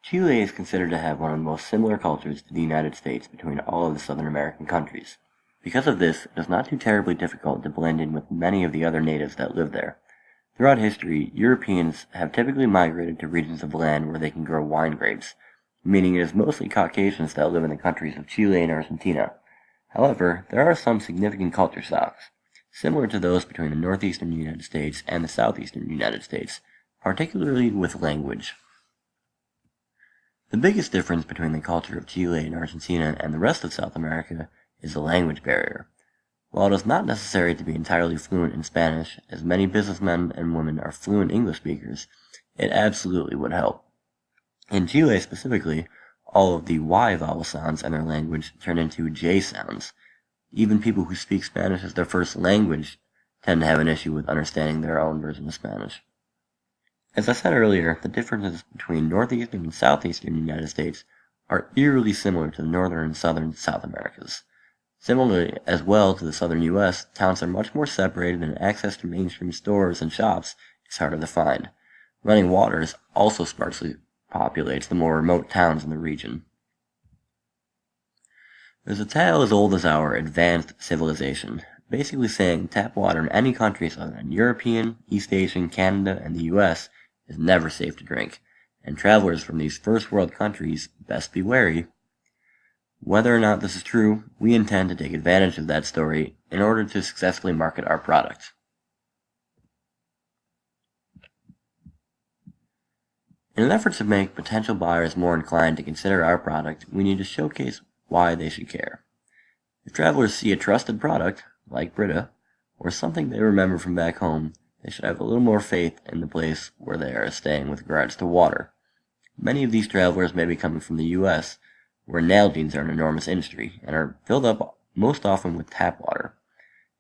Chile is considered to have one of the most similar cultures to the United States between all of the Southern American countries. Because of this, it is not too terribly difficult to blend in with many of the other natives that live there. Throughout history, Europeans have typically migrated to regions of land where they can grow wine grapes, meaning it is mostly Caucasians that live in the countries of Chile and Argentina. However, there are some significant culture shocks, similar to those between the northeastern United States and the southeastern United States, particularly with language. The biggest difference between the culture of Chile and Argentina and the rest of South America is the language barrier. While it is not necessary to be entirely fluent in Spanish, as many businessmen and women are fluent English speakers, it absolutely would help. In Chile specifically, all of the Y vowel sounds in their language turn into J sounds. Even people who speak Spanish as their first language tend to have an issue with understanding their own version of Spanish. As I said earlier, the differences between northeastern and southeastern United States are eerily similar to the northern and southern South Americas. Similarly, as well to the southern U.S., towns are much more separated and access to mainstream stores and shops is harder to find. Running water also sparsely populates the more remote towns in the region. There's a tale as old as our advanced civilization, basically saying tap water in any countries other than European, East Asian, Canada, and the U.S. is never safe to drink, and travelers from these first world countries best be wary. Whether or not this is true, we intend to take advantage of that story in order to successfully market our product. In an effort to make potential buyers more inclined to consider our product, we need to showcase why they should care. If travelers see a trusted product, like Brita, or something they remember from back home, they should have a little more faith in the place where they are staying with regards to water. Many of these travelers may be coming from the U.S., where Nalgene's are an enormous industry, and are filled up most often with tap water.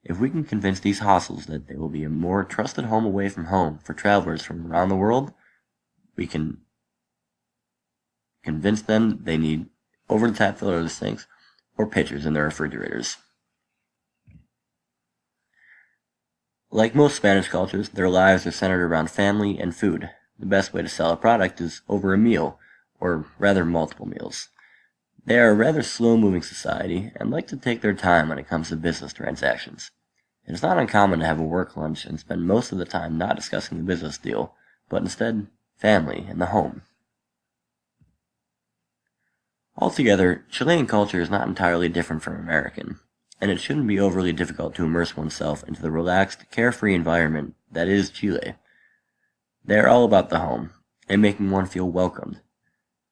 If we can convince these hostels that they will be a more trusted home away from home for travelers from around the world, we can convince them they need over-the-tap filter sinks or pitchers in their refrigerators. Like most Spanish cultures, their lives are centered around family and food. The best way to sell a product is over a meal, or rather multiple meals. They are a rather slow-moving society and like to take their time when it comes to business transactions. It is not uncommon to have a work lunch and spend most of the time not discussing the business deal, but instead family and the home. Altogether, Chilean culture is not entirely different from American, and it shouldn't be overly difficult to immerse oneself into the relaxed, carefree environment that is Chile. They are all about the home, and making one feel welcomed,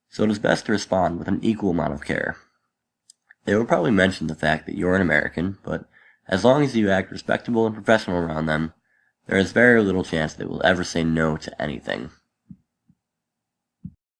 so it is best to respond with an equal amount of care. They will probably mention the fact that you're an American, but as long as you act respectable and professional around them, there is very little chance they will ever say no to anything.